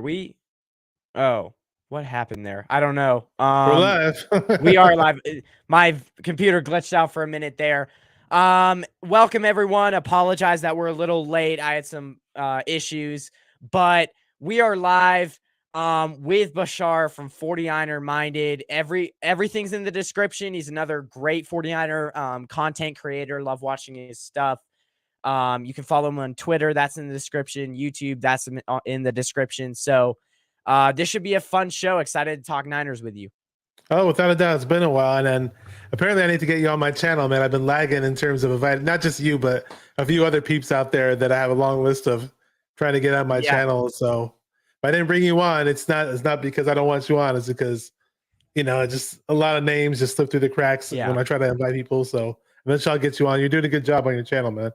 we? Oh, what happened there? I don't know. We're live. We are live. My computer glitched out for a minute there. Welcome everyone. Apologize that we're a little late. I had some issues, but we are live with Bashar from 49er Minded. Everything's in the description. He's another great 49er content creator. Love watching his stuff. You can follow him on Twitter. That's in the description. YouTube, that's in the description. So this should be a fun show. Excited to talk Niners with you. Oh, without a doubt, it's been a while. And then apparently I need to get you on my channel, man. I've been lagging in terms of inviting, not just you, but a few other peeps out there that I have a long list of trying to get on my channel. So if I didn't bring you on, it's not because I don't want you on. It's because, just a lot of names just slip through the cracks when I try to invite people. So eventually I'll get you on. You're doing a good job on your channel, man.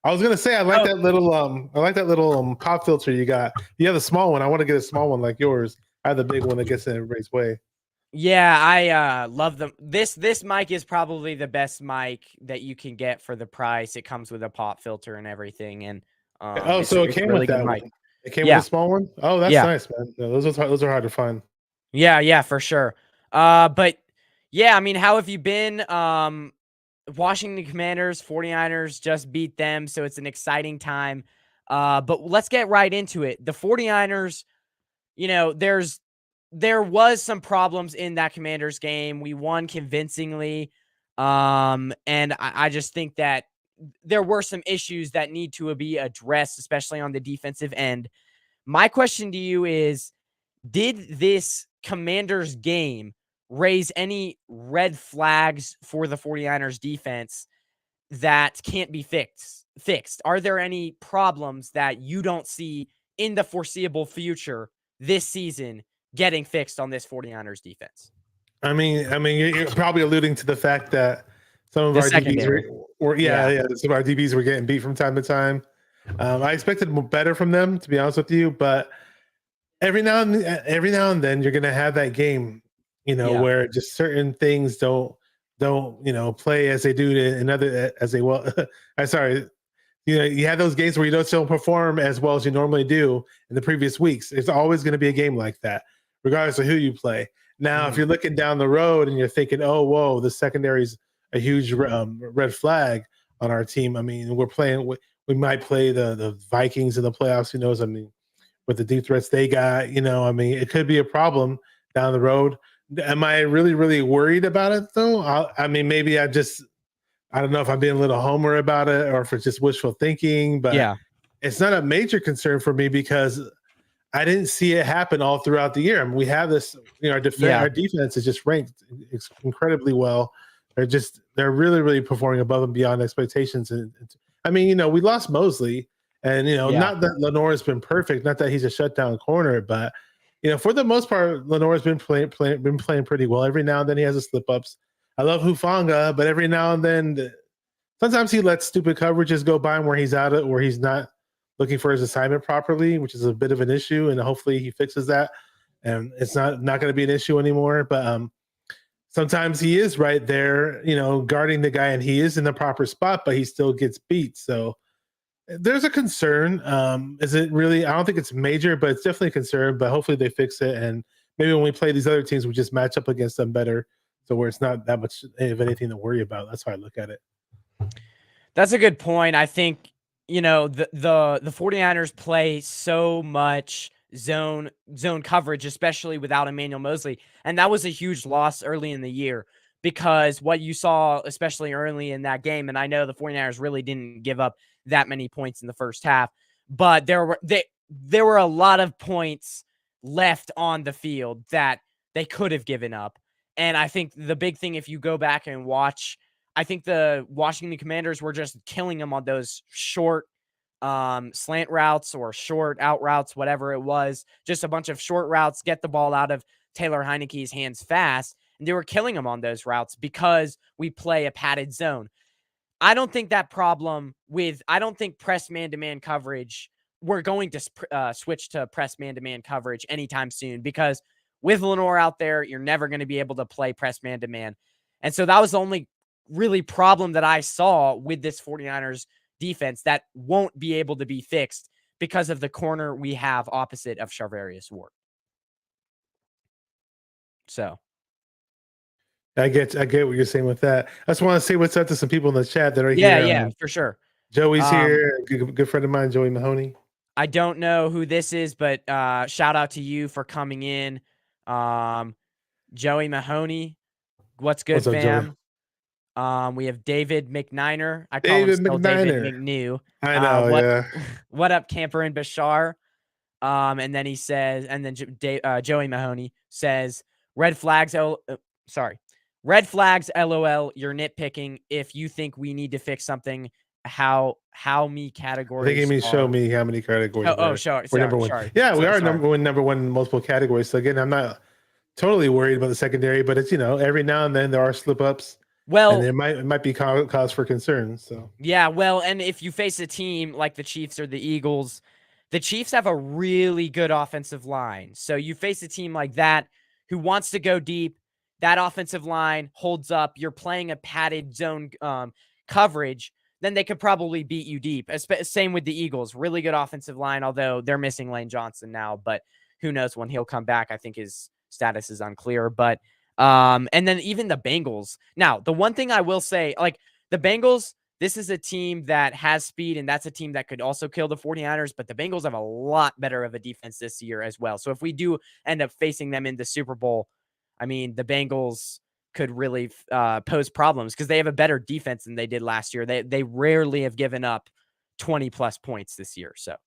I was gonna say I like that little pop filter you got. You have a small one. I want to get a small one like yours. I have the big one that gets in everybody's way. Yeah, I love them. This mic is probably the best mic that you can get for the price. It comes with a pop filter and everything. And so it came with that one. It came with a small one. Oh, that's nice, man. No, those are hard to find. Yeah, for sure. But yeah, I mean, how have you been? Washington Commanders, 49ers just beat them, so it's an exciting time. But let's get right into it. The 49ers, there was some problems in that Commanders game. We won convincingly. And I just think that there were some issues that need to be addressed, especially on the defensive end. My question to you is, did this Commanders game raise any red flags for the 49ers defense that can't be fixed? Are there any problems that you don't see in the foreseeable future this season getting fixed on this 49ers defense? I mean, you're probably alluding to the fact that some of our DBs some of our DBs were getting beat from time to time. I expected better from them, to be honest with you, but every now and then you're gonna have that game, where just certain things don't play as they do in other as they will. I'm sorry. You have those games where you don't still perform as well as you normally do in the previous weeks. It's always going to be a game like that, regardless of who you play. Now, if you're looking down the road and you're thinking, oh, whoa, the secondary's a huge red flag on our team. I mean, we might play the Vikings in the playoffs. Who knows? I mean, with the deep threats they got, it could be a problem down the road. Am I really, really worried about it, though? Maybe I don't know if I'm being a little homer about it or if it's just wishful thinking, but it's not a major concern for me because I didn't see it happen all throughout the year. I mean, we have this, our defense is just ranked incredibly well. They're really, really performing above and beyond expectations. And we lost Mosley, and not that Lenore has been perfect, not that he's a shutdown corner, but for the most part, Lenore's been playing pretty well. Every now and then he has a slip ups. I love Hufanga, but every now and then, sometimes he lets stupid coverages go by him where he's where he's not looking for his assignment properly, which is a bit of an issue, and hopefully he fixes that, and it's not going to be an issue anymore. But sometimes he is right there, guarding the guy, and he is in the proper spot, but he still gets beat. So there's a concern. Is it really? I don't think it's major, but it's definitely a concern. But hopefully they fix it, and maybe when we play these other teams, we just match up against them better, so where it's not that much of anything to worry about. That's how I look at it. That's a good point. I think the 49ers play so much zone coverage, especially without Emmanuel Mosley, and that was a huge loss early in the year because what you saw, especially early in that game, and I know the 49ers really didn't give up that many points in the first half, but there were a lot of points left on the field that they could have given up. And I think the big thing, if you go back and watch, I think the Washington Commanders were just killing them on those short slant routes or short out routes, whatever it was, just a bunch of short routes, get the ball out of Taylor Heineke's hands fast. And they were killing them on those routes because we play a padded zone. I don't think that I don't think press man-to-man coverage, we're going to switch to press man-to-man coverage anytime soon because with Lenore out there, you're never going to be able to play press man-to-man. And so that was the only really problem that I saw with this 49ers defense that won't be able to be fixed because of the corner we have opposite of Charvarius Ward. So I get what you're saying with that. I just want to say what's up to some people in the chat that are yeah, here. yeah, for sure. Joey's here, good friend of mine, Joey Mahoney. I don't know who this is, but shout out to you for coming in. Joey Mahoney, what's good, What's up, fam? We have David McNiner. I call David him still McNiner. David McNew. I know, yeah. What up, Camper and Bashar? And then he says, and then Joey Mahoney says, red flags, red flags, LOL, you're nitpicking. If you think we need to fix something, how many categories? I think you mean show me how many categories. We're number one. Sorry. Yeah, we are number one in multiple categories. So again, I'm not totally worried about the secondary, but it's, every now and then there are slip ups. Well, and it might be cause for concern. So yeah, well, and if you face a team like the Chiefs or the Eagles, the Chiefs have a really good offensive line. So you face a team like that who wants to go deep. That offensive line holds up. You're playing a padded zone coverage. Then they could probably beat you deep. Same with the Eagles. Really good offensive line, although they're missing Lane Johnson now. But who knows when he'll come back. I think his status is unclear. But and then even the Bengals. Now, the one thing I will say, like the Bengals, this is a team that has speed, and that's a team that could also kill the 49ers, but the Bengals have a lot better of a defense this year as well. So if we do end up facing them in the Super Bowl, I mean, the Bengals could really pose problems because they have a better defense than they did last year. They rarely have given up 20-plus points this year. So.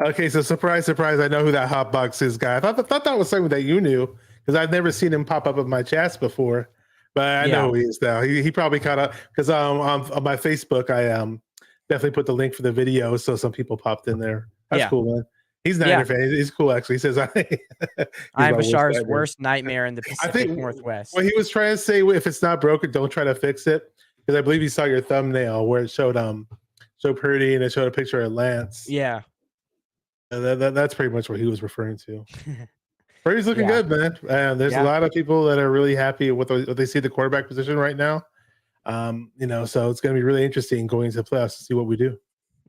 Okay, so surprise, I know who that hot box is guy. I thought that was something that you knew because I've never seen him pop up in my chats before. But I know who he is now. He probably caught up because on my Facebook, I definitely put the link for the video, so some people popped in there. That's cool, man. He's Niner fan. He's cool, actually. He says, "I'm Bashar's worst nightmare in the Pacific Northwest." What he was trying to say, if it's not broken, don't try to fix it. Because I believe you saw your thumbnail where it showed Purdy and it showed a picture of Lance. Yeah, that's pretty much what he was referring to. Purdy's looking good, man. And there's a lot of people that are really happy with what they see the quarterback position right now. So it's going to be really interesting going into the playoffs to see what we do.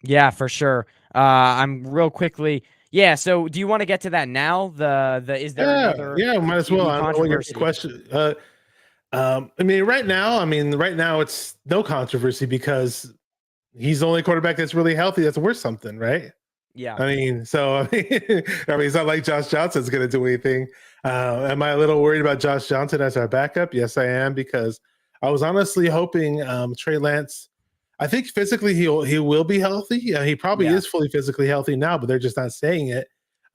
Yeah, for sure. I'm real quickly. Yeah. So do you want to get to that now? Is there another? Yeah, might as well. I don't know what your question. Right now it's no controversy because he's the only quarterback that's really healthy that's worth something, right? Yeah. It's not like Josh Johnson's going to do anything. Am I a little worried about Josh Johnson as our backup? Yes, I am, because I was honestly hoping Trey Lance, I think physically he will be healthy. He probably is fully physically healthy now, but they're just not saying it.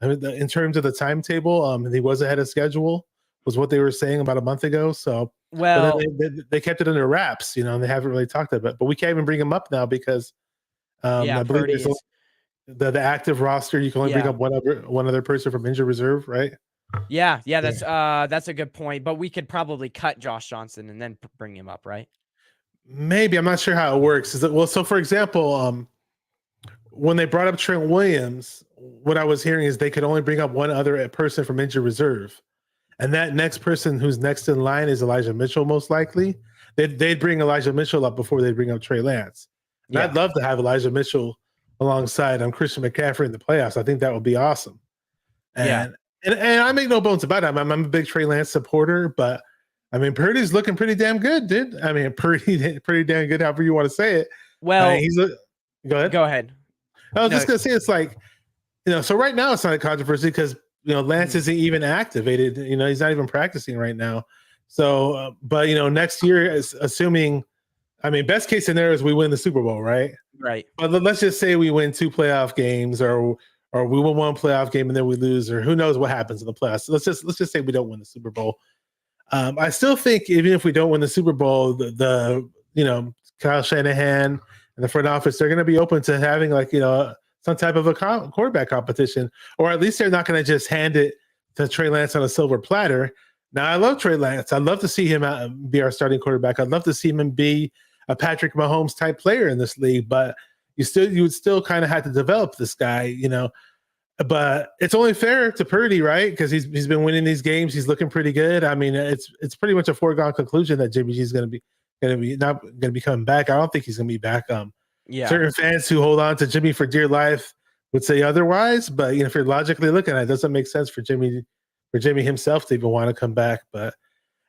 In terms of the timetable, he was ahead of schedule, was what they were saying about a month ago. So, they kept it under wraps, and they haven't really talked about it. But we can't even bring him up now because I believe the active roster, you can only bring up one other person from injured reserve, right? Yeah, that's a good point. But we could probably cut Josh Johnson and then bring him up, right? Maybe. I'm not sure how it works. So for example, when they brought up Trent Williams, what I was hearing is they could only bring up one other person from injured reserve, and that next person who's next in line is Elijah Mitchell, most likely. They'd bring Elijah Mitchell up before they bring up Trey Lance. And I'd love to have Elijah Mitchell alongside Christian McCaffrey in the playoffs. I think that would be awesome. And I make no bones about it. I'm a big Trey Lance supporter, but Purdy's looking pretty damn good, dude. Pretty damn good, however you want to say it. Well, Go ahead. I was just gonna say, it's like, so right now it's not a controversy because Lance isn't even activated. He's not even practicing right now. So, but next year, assuming, best case scenario is we win the Super Bowl, right? Right. But let's just say we win 2 playoff games, or we win 1 playoff game and then we lose, or who knows what happens in the playoffs. So let's just say we don't win the Super Bowl. I still think even if we don't win the Super Bowl, the Kyle Shanahan and the front office, they're going to be open to having some type of a quarterback competition, or at least they're not going to just hand it to Trey Lance on a silver platter. Now, I love Trey Lance. I'd love to see him be our starting quarterback. I'd love to see him be a Patrick Mahomes type player in this league, but you would still kind of have to develop this guy, But it's only fair to Purdy, right? Because he's been winning these games. He's looking pretty good. It's pretty much a foregone conclusion that Jimmy G is going to be coming back. I don't think he's going to be back. Certain fans who hold on to Jimmy for dear life would say otherwise. But if you're logically looking at it, it doesn't make sense for Jimmy himself to even want to come back. But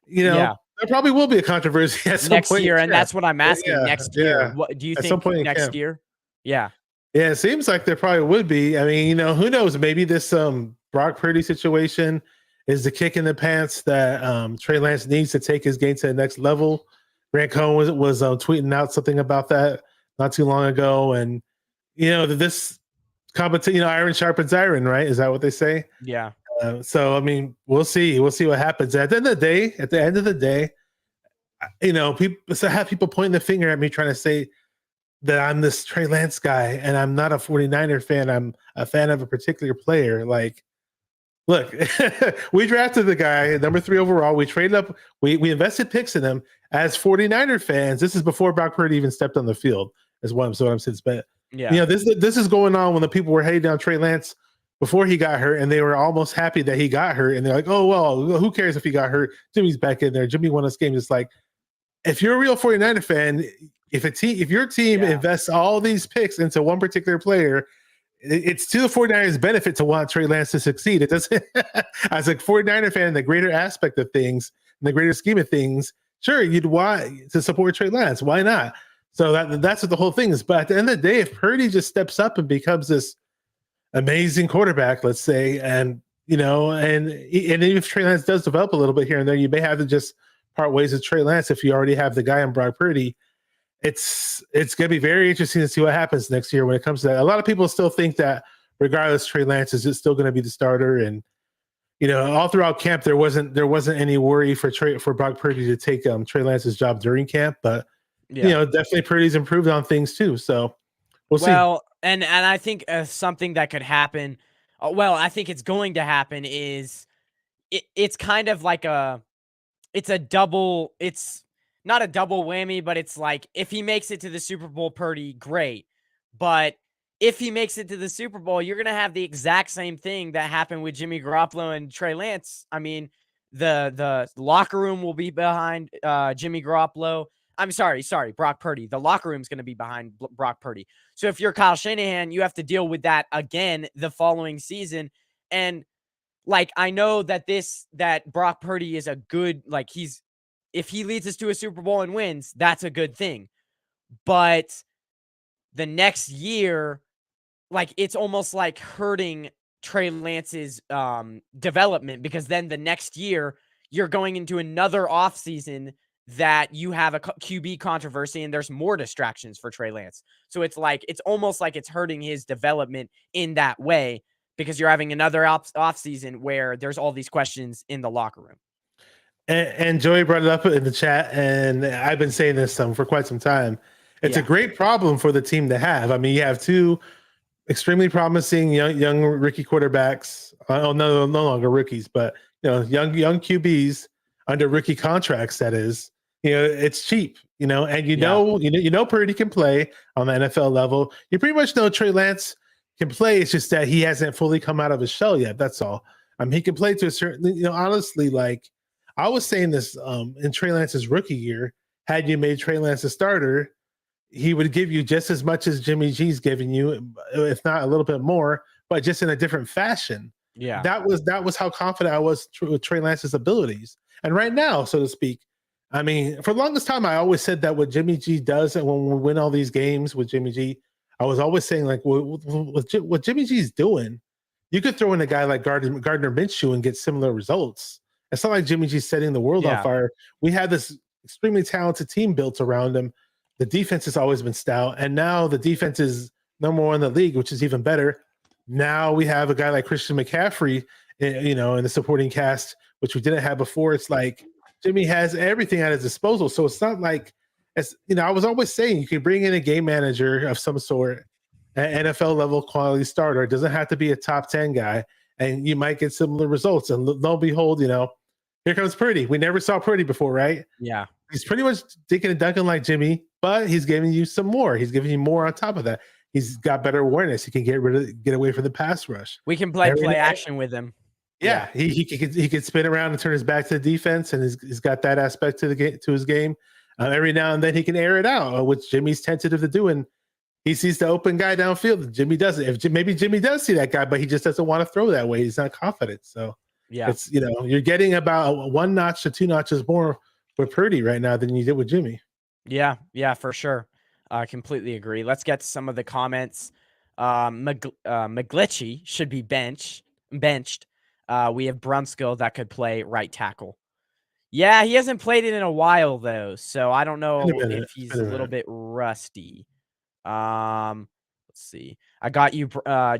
Yeah. there probably will be a controversy at some Next point. year, and that's what I'm asking. Yeah, Next year, yeah. what do you At some think point in next camp. year? Yeah. Yeah, it seems like there probably would be. I mean, who knows? Maybe this Brock Purdy situation is the kick in the pants that Trey Lance needs to take his game to the next level. Grant Cohn was tweeting out something about that not too long ago, and this competition, iron sharpens iron, right? Is that what they say? Yeah. So I mean, we'll see. We'll see what happens. At the end of the day, people have people pointing the finger at me trying to say that I'm this Trey Lance guy and I'm not a 49er fan. I'm a fan of a particular player. Like, look, we drafted the guy number 3 overall. We traded up. We invested picks in him. As 49er fans, this is before Brock Purdy even stepped on the field. Is what I'm saying. But this is going on when the people were hating down Trey Lance before he got hurt, and they were almost happy that he got hurt. And they're like, oh well, who cares if he got hurt? Jimmy's back in there. Jimmy won this game. It's like, if you're a real 49er fan, if your team invests all these picks into one particular player, it's to the 49ers' benefit to want Trey Lance to succeed. It doesn't, as a 49er fan, the greater aspect of things, in the greater scheme of things, sure, you'd want to support Trey Lance. Why not? So that's what the whole thing is. But at the end of the day, if Purdy just steps up and becomes this amazing quarterback, let's say, and if Trey Lance does develop a little bit here and there, you may have to just part ways with Trey Lance if you already have the guy in Brock Purdy. It's going to be very interesting to see what happens next year when it comes to that. A lot of people still think that regardless, Trey Lance is just still going to be the starter. And, all throughout camp, there wasn't any worry for Brock Purdy to take Trey Lance's job during camp. But, definitely Purdy's improved on things too. So we'll see. Well, and I think something that could happen, I think it's going to happen is it's kind of like it's not a double whammy, but it's like, if he makes it to the Super Bowl, Purdy, great. But if he makes it to the Super Bowl, you're going to have the exact same thing that happened with Jimmy Garoppolo and Trey Lance. I mean, the locker room will be behind Jimmy Garoppolo. I'm sorry, Brock Purdy. The locker room's going to be behind Brock Purdy. So if you're Kyle Shanahan, you have to deal with that again the following season. And like, I know that Brock Purdy is a good, if he leads us to a Super Bowl and wins, that's a good thing. But the next year, it's almost like hurting Trey Lance's development, because then the next year you're going into another offseason that you have a QB controversy and there's more distractions for Trey Lance. So it's almost like it's hurting his development in that way, because you're having another offseason where there's all these questions in the locker room. And Joey brought it up in the chat, and I've been saying this for quite some time. It's a great problem for the team to have. I mean, you have 2 extremely promising young rookie quarterbacks. No longer rookies, but young QBs under rookie contracts. That is, it's cheap. And Purdy can play on the NFL level. You pretty much know Trey Lance can play. It's just that he hasn't fully come out of his shell yet. That's all. He can play to a certain. Honestly, I was saying this in Trey Lance's rookie year. Had you made Trey Lance a starter, he would give you just as much as Jimmy G's giving you, if not a little bit more, but just in a different fashion. Yeah, that was how confident I was with Trey Lance's abilities. And right now, so to speak, I mean, for the longest time, I always said that what Jimmy G does, and when we win all these games with Jimmy G, I was always saying what Jimmy G's doing, you could throw in a guy like Gardner Minshew and get similar results. It's not like Jimmy G's setting the world on fire. We had this extremely talented team built around him. The defense has always been stout, and now the defense is number 1 in the league, which is even better. Now we have a guy like Christian McCaffrey, in the supporting cast, which we didn't have before. It's like Jimmy has everything at his disposal. So it's not like, I was always saying you could bring in a game manager of some sort, an NFL level quality starter. It doesn't have to be a top 10 guy, and you might get similar results. And lo and behold, here comes Purdy. We never saw Purdy before, right? Yeah. He's pretty much dicking and dunking like Jimmy, but he's giving you some more. He's giving you more on top of that. He's got better awareness. He can get away from the pass rush. We can play action with him. Yeah. He can spin around and turn his back to the defense, and he's got that aspect to his game. Every now and then he can air it out, which Jimmy's tentative to do, and he sees the open guy downfield. Jimmy doesn't. Maybe Jimmy does see that guy, but he just doesn't want to throw that way. He's not confident. So it's you're getting about 1 notch to 2 notches more with Purdy right now than you did with Jimmy. Yeah, for sure. I completely agree. Let's get to some of the comments. McGlitchy should be benched. We have Brunskill that could play right tackle. Yeah, he hasn't played it in a while though, so I don't know if he's a little bit rusty. Let's see. I got you.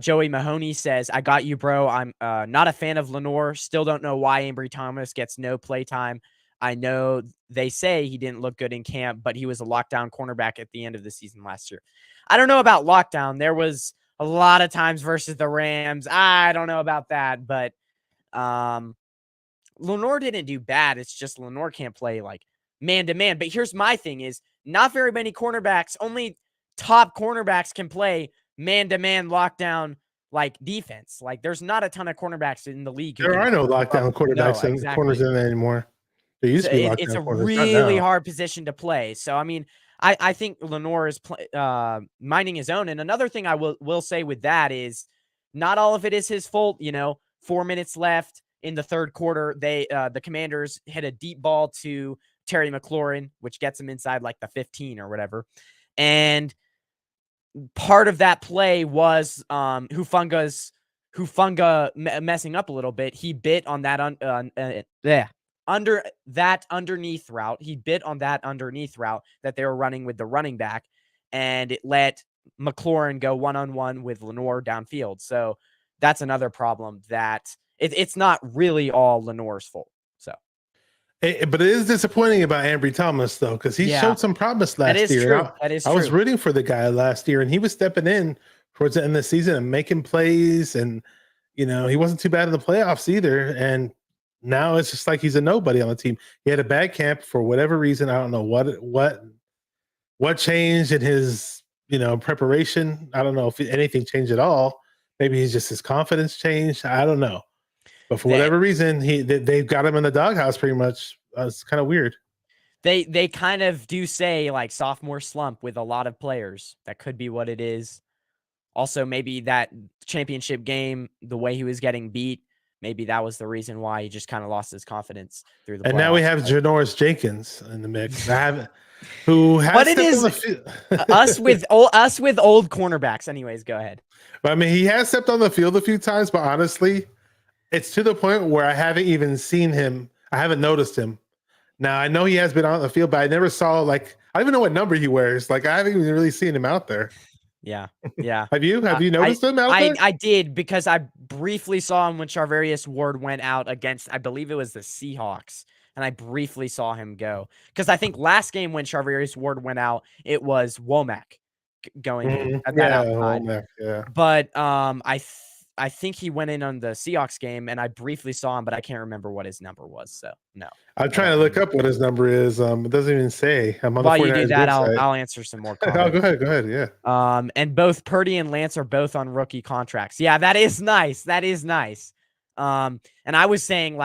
Joey Mahoney says, "I got you, bro. I'm not a fan of Lenore. Still don't know why Ambry Thomas gets no play time. I know they say he didn't look good in camp, but he was a lockdown cornerback at the end of the season last year. I don't know about lockdown. There was a lot of times versus the Rams. I don't know about that, but Lenore didn't do bad. It's just Lenore can't play like man to man. But here's my thing is not very many cornerbacks, only top cornerbacks can play man to man lockdown like defense. Like there's not a ton of cornerbacks in the league. There are no lockdown quarterbacks and corners in there anymore. There used to be lockdown it's a corners, really hard position to play. So I mean, I think Lenore is minding his own. And another thing I will say with that is not all of it is his fault. 4 minutes left in the third quarter, the Commanders hit a deep ball to Terry McLaurin, which gets him inside like the 15 or whatever. And part of that play was Hufanga messing up a little bit. He bit on that under that underneath route. He bit on that underneath route that they were running with the running back, and it let McLaurin go one-on-one with Lenore downfield. So that's another problem that it's not really all Lenore's fault. So, but it is disappointing about Ambry Thomas though, because he showed some promise last year. True. That is true. I was rooting for the guy last year, and he was stepping in towards the end of the season and making plays, and he wasn't too bad in the playoffs either. And now it's just like he's a nobody on the team. He had a bad camp for whatever reason. I don't know what changed in his preparation. I don't know if anything changed at all. Maybe his confidence changed. I don't know. But for whatever reason, they've got him in the doghouse pretty much. It's kind of weird. They kind of do say like sophomore slump with a lot of players. That could be what it is. Also, maybe that championship game, the way he was getting beat, maybe that was the reason why he just kind of lost his confidence through the playoffs. And now we have Janoris Jenkins in the mix. Who has but it is us with old cornerbacks. Anyways, go ahead. But I mean, he has stepped on the field a few times, but honestly, it's to the point where I haven't even seen him. I haven't noticed him. Now, I know he has been on the field, but I never saw, I don't even know what number he wears. I haven't even really seen him out there. Yeah. Have you noticed him out there? I did, because I briefly saw him when Charvarius Ward went out against, I believe it was the Seahawks, and I briefly saw him go. Because I think last game when Charvarius Ward went out, it was Womack going in at that outside. Womack, yeah. But I think he went in on the Seahawks game, and I briefly saw him, but I can't remember what his number was. So no. I'm trying to look up what his number is. It doesn't even say. While you do that, I'll answer some more comments. Oh, go ahead. Yeah. And both Purdy and Lance are both on rookie contracts. Yeah, that is nice. And I was saying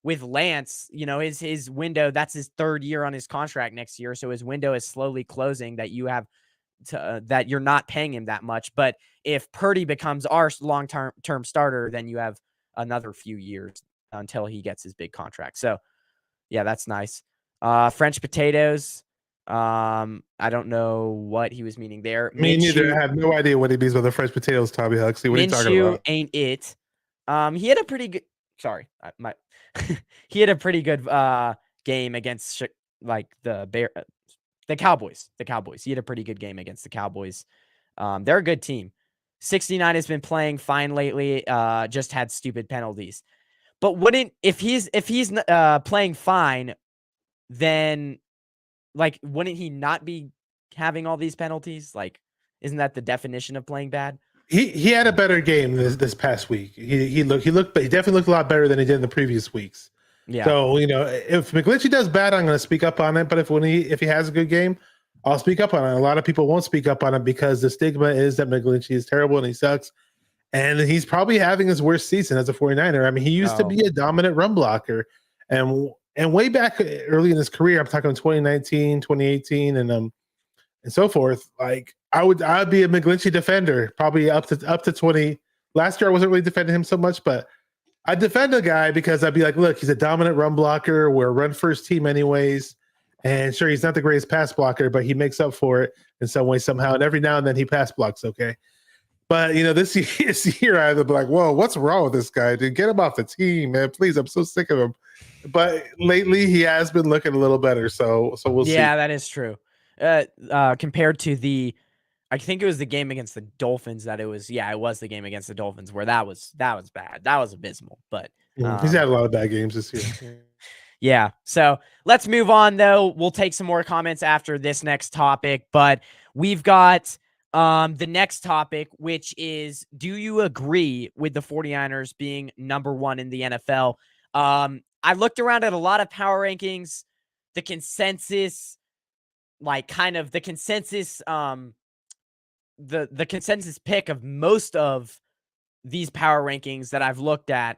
with Lance, his window, that's his third year on his contract next year, so his window is slowly closing. That you have that you're not paying him that much. But if Purdy becomes our long-term starter, then you have another few years until he gets his big contract. So yeah, that's nice. French potatoes. I don't know what he was meaning there. Me neither. I have no idea what he means by the French potatoes, Tommy Huxley. What are you talking about? Ain't it? He had a pretty good. Sorry, he had a pretty good game against the Cowboys. He had a pretty good game against the Cowboys. They're a good team. 69 has been playing fine lately. Just had stupid penalties. But if he's playing fine, then wouldn't he not be having all these penalties? Isn't that the definition of playing bad? He had a better game this past week. He definitely looked a lot better than he did in the previous weeks. Yeah. So if McGlinchey does bad, I'm going to speak up on it. But if he has a good game, I'll speak up on it. A lot of people won't speak up on it because the stigma is that McGlinchey is terrible and he sucks. And he's probably having his worst season as a 49er. I mean, he used to be a dominant run blocker, and way back early in his career, I'm talking 2019, 2018, and so forth. I'd be a McGlinchey defender, probably up to 20. Last year I wasn't really defending him so much, but I'd defend a guy because I'd be like, look, he's a dominant run blocker. We're a run first team anyways. And sure, he's not the greatest pass blocker, but he makes up for it in some way, somehow. And every now and then he pass blocks, okay? But, this year I had to be like, whoa, what's wrong with this guy? Dude, get him off the team, man. Please, I'm so sick of him. But lately he has been looking a little better, so we'll see. Yeah, that is true. Compared to I think it was the game against the Dolphins it was the game against the Dolphins where that was bad. That was abysmal. But he's had a lot of bad games this year. Yeah. So let's move on, though. We'll take some more comments after this next topic, but we've got the next topic, which is, do you agree with the 49ers being number 1 in the NFL? I looked around at a lot of power rankings, the consensus, the consensus pick of most of these power rankings that I've looked at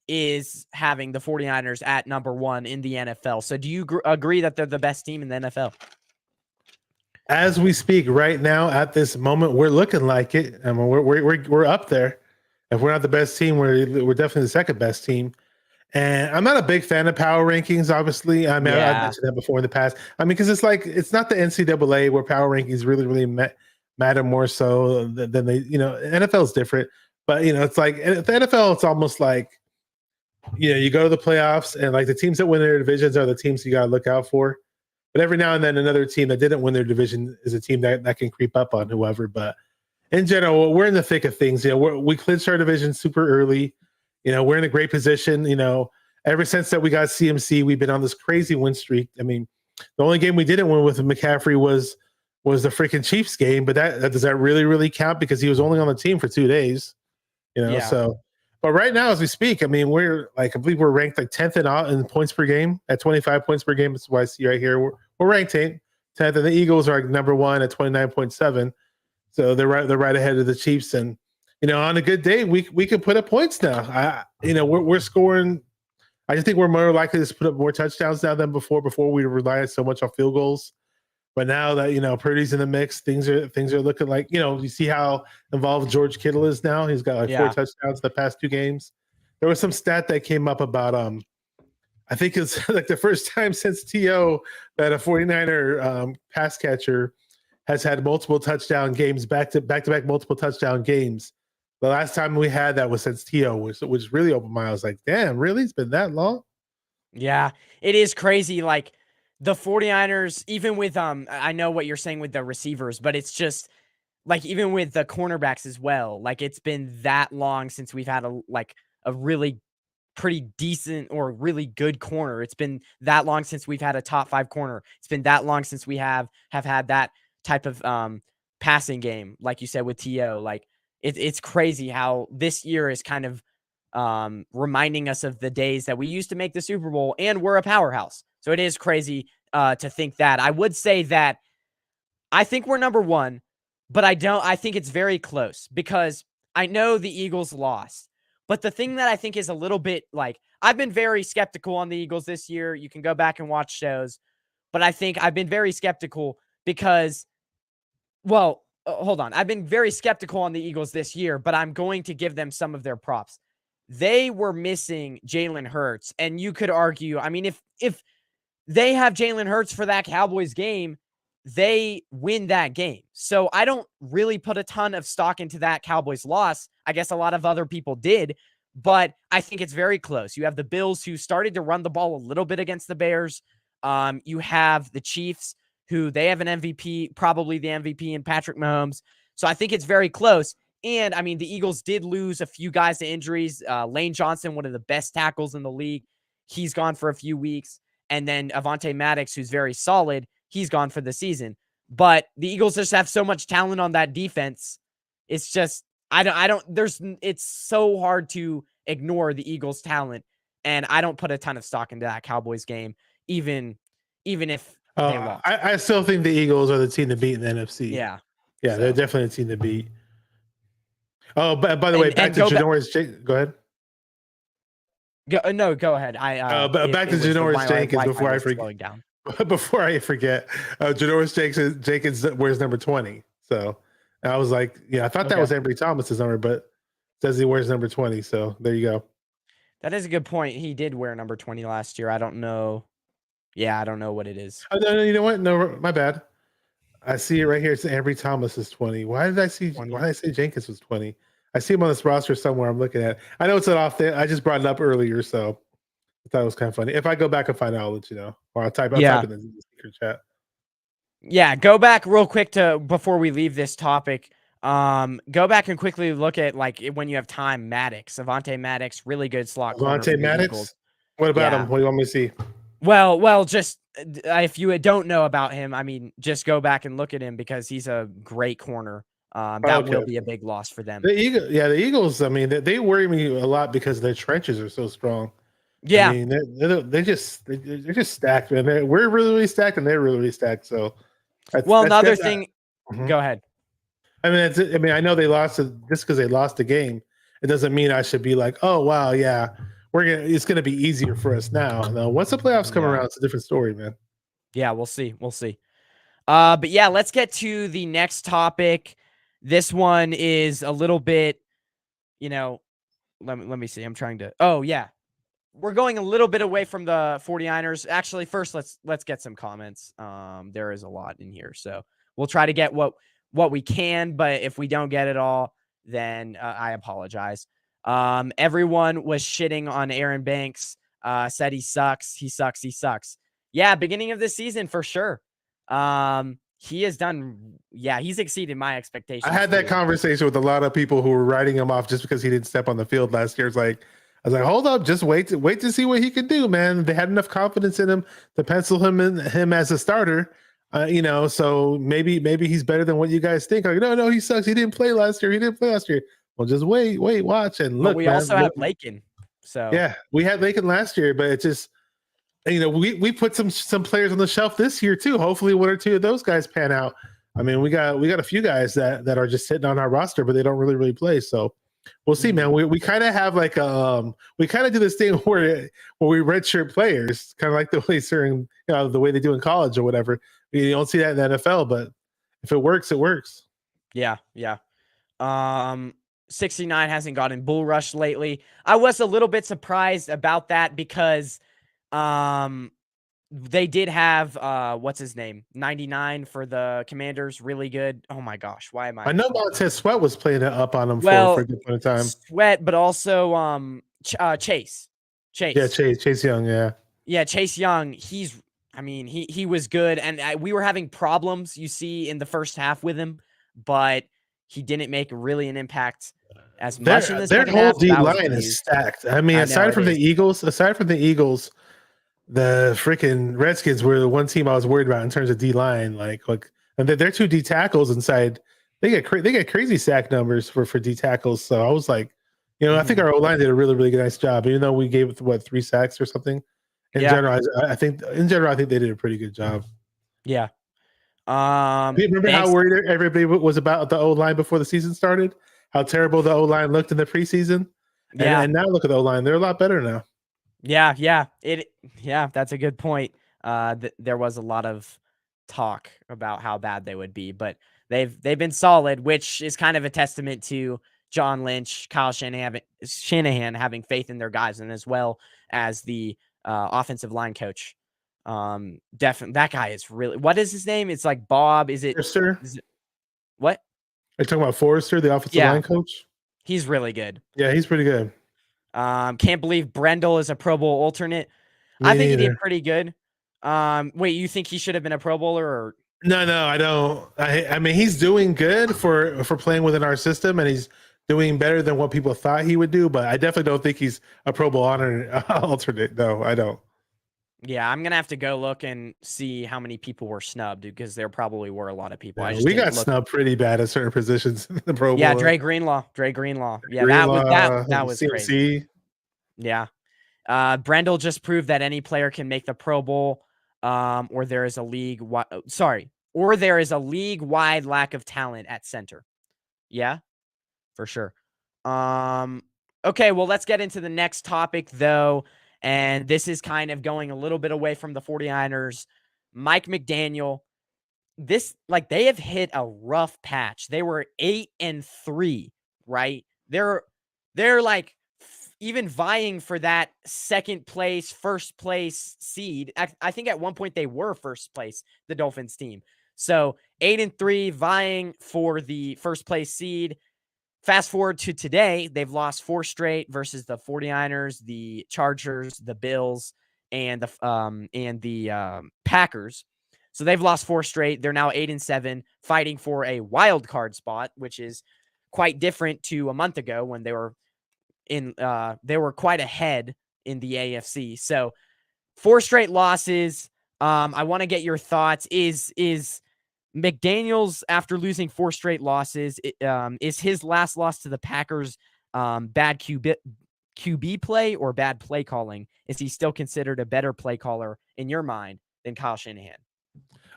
is having the 49ers at number 1 in the NFL. So do you agree that they're the best team in the NFL? As we speak right now, at this moment, we're looking like it. I mean, we're up there. If we're not the best team, we're definitely the second best team. And I'm not a big fan of power rankings, obviously. I mean, I've mentioned that before in the past. I mean, because it's not the NCAA where power rankings really matter more so than they, NFL is different. But, it's like the NFL, it's almost like, you go to the playoffs and like the teams that win their divisions are the teams you got to look out for. But every now and then another team that didn't win their division is a team that can creep up on whoever. But in general, we're in the thick of things. We clinched our division super early. We're in a great position. Ever since that we got CMC, we've been on this crazy win streak. I mean, the only game we didn't win with McCaffrey was the freaking Chiefs game. But that does that really count because he was only on the team for 2 days. So. But right now, as we speak, I mean, I believe we're ranked 10th in points per game at 25 points per game. That's what I see right here. We're ranked 10th, and the Eagles are number 1 at 29.7. So they're right ahead of the Chiefs. And on a good day, we can put up points now. We're scoring. I just think we're more likely to put up more touchdowns now than before. Before we relied so much on field goals. But now that Purdy's in the mix, things are looking like you see how involved George Kittle is now. He's got 4 touchdowns the past 2 games. There was some stat that came up about I think it's like the first time since T.O. that a 49er pass catcher has had multiple touchdown games back to back multiple touchdown games. The last time we had that was since T.O., which really opened my eyes. I was like, damn, really? It's been that long? Yeah, it is crazy. Like, the 49ers, even with I know what you're saying with the receivers, but it's just like even with the cornerbacks as well. Like, it's been that long since we've had a really pretty decent or really good corner. It's been that long since we've had a top 5 corner. It's been that long since we have had that type of passing game, like you said with T.O. Like, it's crazy how this year is kind of reminding us of the days that we used to make the Super Bowl and we're a powerhouse. So it is crazy to think that. I would say that I think we're number 1, but I think it's very close because I know the Eagles lost. But the thing that I think is a little bit I've been very skeptical on the Eagles this year. You can go back and watch shows, but I think I've been very skeptical because, hold on. I've been very skeptical on the Eagles this year, but I'm going to give them some of their props. They were missing Jalen Hurts, and you could argue, I mean, if they have Jalen Hurts for that Cowboys game, they win that game. So I don't really put a ton of stock into that Cowboys loss. I guess a lot of other people did, but I think it's very close. You have the Bills who started to run the ball a little bit against the Bears. You have the Chiefs who they have an MVP, probably the MVP in Patrick Mahomes. So I think it's very close. And I mean, the Eagles did lose a few guys to injuries. Lane Johnson, one of the best tackles in the league, he's gone for a few weeks. And then Avonte Maddox, who's very solid, he's gone for the season. But the Eagles just have so much talent on that defense. It's just, it's so hard to ignore the Eagles' talent. And I don't put a ton of stock into that Cowboys game, even if they lost. I still think the Eagles are the team to beat in the NFC. Yeah. Yeah, they're definitely a team to beat. Oh, by the way, back to Janoris Jenkins. Go ahead. Go ahead. Back to Janoris Jenkins before I forget. Before I forget, Janoris Jenkins wears number 20. So I was like, yeah, I thought that was Ambry Thomas's number, but it says he wears number 20. So there you go. That is a good point. He did wear number 20 last year. I don't know. Yeah, I don't know what it is. Oh, no, you know what? No, my bad. I see it right here. It's Ambry Thomas is 20. Why did I say Jenkins was 20? I see him on this roster somewhere. I'm looking at. I know it's not off there. I just brought it up earlier, so I thought it was kind of funny. If I go back and find out, I'll let you know. Or I'll type in the secret chat. Yeah, go back real quick to before we leave this topic. Go back and quickly look at when you have time. Avonte Maddox, really good slot corner. Avonte Maddox. What about him? What do you want me to see? Well, just if you don't know about him, I mean, just go back and look at him because he's a great corner. That will be a big loss for them. The Eagles. I mean, they worry me a lot because their trenches are so strong. Yeah, I mean, they're just stacked, man. We're really stacked, and they're really stacked. So, another thing. Go ahead. I mean, I know they lost just because they lost the game. It doesn't mean I should be like, oh wow, yeah, it's gonna be easier for us now. No, once the playoffs come around, it's a different story, man. Yeah, we'll see. But yeah, let's get to the next topic. This one is a little bit, let me see. I'm trying to. Oh yeah, we're going a little bit away from the 49ers. Actually, first let's get some comments. There is a lot in here, so we'll try to get what we can, but if we don't get it all, then I apologize. Everyone was shitting on Aaron Banks, said he sucks. Yeah, beginning of this season for sure. He has done, he's exceeded my expectations. I had that conversation with a lot of people who were writing him off just because he didn't step on the field last year. I was like, hold up, just wait to see what he can do, man. They had enough confidence in him to pencil him as a starter. So maybe he's better than what you guys think. Like, no, he sucks. He didn't play last year. Well, just wait, watch, and look. But we also have Lakin. So yeah, we had Lakin last year, but it just, we put some players on the shelf this year too. Hopefully, one or two of those guys pan out. I mean, we got a few guys that are just sitting on our roster, but they don't really play. So we'll see, man. We kind of have we kind of do this thing where we redshirt players, kind of like the way certain the way they do in college or whatever. You don't see that in the NFL, but if it works, it works. Yeah. 69 hasn't gotten bull rushed lately. I was a little bit surprised about that because they did have what's his name? 99 for the Commanders, really good. Oh my gosh, why am I know Montez Sweat was playing it up on him for a good point of time. Sweat, but also Chase. Yeah, Chase Young, yeah. Yeah, Chase Young, he was good, and we were having problems, you see, in the first half with him, but he didn't make really an impact as much in the second half. Their whole D line is stacked. I mean, aside from the Eagles, the freaking Redskins were the one team I was worried about in terms of D line. And they're two D tackles inside. They get crazy sack numbers for D tackles. So I was like, I think our O line did a really nice job, even though we gave 3 sacks or something. In general, I think they did a pretty good job. Yeah. Remember how worried everybody was about the O line before the season started? How terrible the O line looked in the preseason. And now look at the O line; they're a lot better now. Yeah. That's a good point. There was a lot of talk about how bad they would be, but they've been solid, which is kind of a testament to John Lynch, Kyle Shanahan having faith in their guys, and as well as the offensive line coach. Definitely, that guy is really. What is his name? It's like Bob. Is it? What? Are you talking about Forrester, the offensive line coach? He's really good. Yeah, he's pretty good. Can't believe Brendel is a Pro Bowl alternate. I think he did pretty good. Wait, you think he should have been a Pro Bowler? Or? No, I don't. I mean, he's doing good for playing within our system, and he's doing better than what people thought he would do. But I definitely don't think he's a Pro Bowl alternate. No, I don't. Yeah, I'm gonna have to go look and see how many people were snubbed because there probably were a lot of people. Yeah, we got snubbed pretty bad at certain positions in the Pro Bowl. Yeah, Dre Greenlaw. Yeah, that was CMC. Crazy. Yeah, Brendel just proved that any player can make the Pro Bowl, or there is a league-wide lack of talent at center. Yeah, for sure. Okay, well, let's get into the next topic though. And this is kind of going a little bit away from the 49ers. Mike McDaniel, they have hit a rough patch. They were 8-3, right? They're like even vying for that second place, first place seed. I think at one point they were first place, the Dolphins team. So 8-3, vying for the first place seed. Fast forward to today, they've lost 4 straight versus the 49ers, the Chargers, the Bills, and the Packers. So they've lost 4 straight. They're now 8-7, fighting for a wild card spot, which is quite different to a month ago when they were quite ahead in the AFC. So 4 straight losses. I want to get your thoughts. Is McDaniels, after losing 4 straight losses, is his last loss to the Packers bad QB play or bad play calling? Is he still considered a better play caller in your mind than Kyle Shanahan?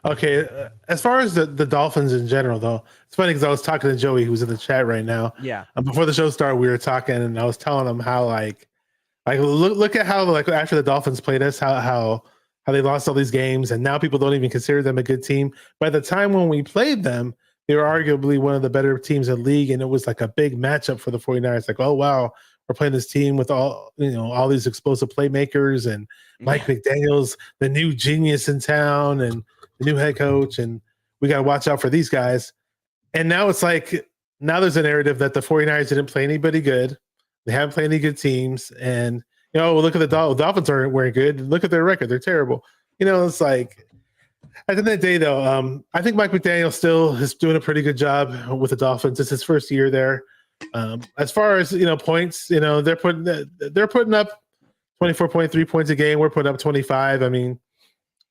Okay, as far as the Dolphins in general, though, it's funny because I was talking to Joey, who's in the chat right now. Yeah. Before the show started, we were talking, and I was telling him how like look at how like after the Dolphins played us, how they lost all these games, and now people don't even consider them a good team. By the time when we played them, they were arguably one of the better teams in the league, and it was like a big matchup for the 49ers. Like, oh wow, we're playing this team with all these explosive playmakers, and Mike McDaniel's the new genius in town, and the new head coach, and we got to watch out for these guys. And now it's like, now there's a narrative that the 49ers didn't play anybody good. They haven't played any good teams. And, look at the Dolphins weren't good. Look at their record. They're terrible. It's like, at the end of the day, though, I think Mike McDaniel still is doing a pretty good job with the Dolphins. It's his first year there. As far as, points, they're putting up 24.3 points a game. We're putting up 25. I mean,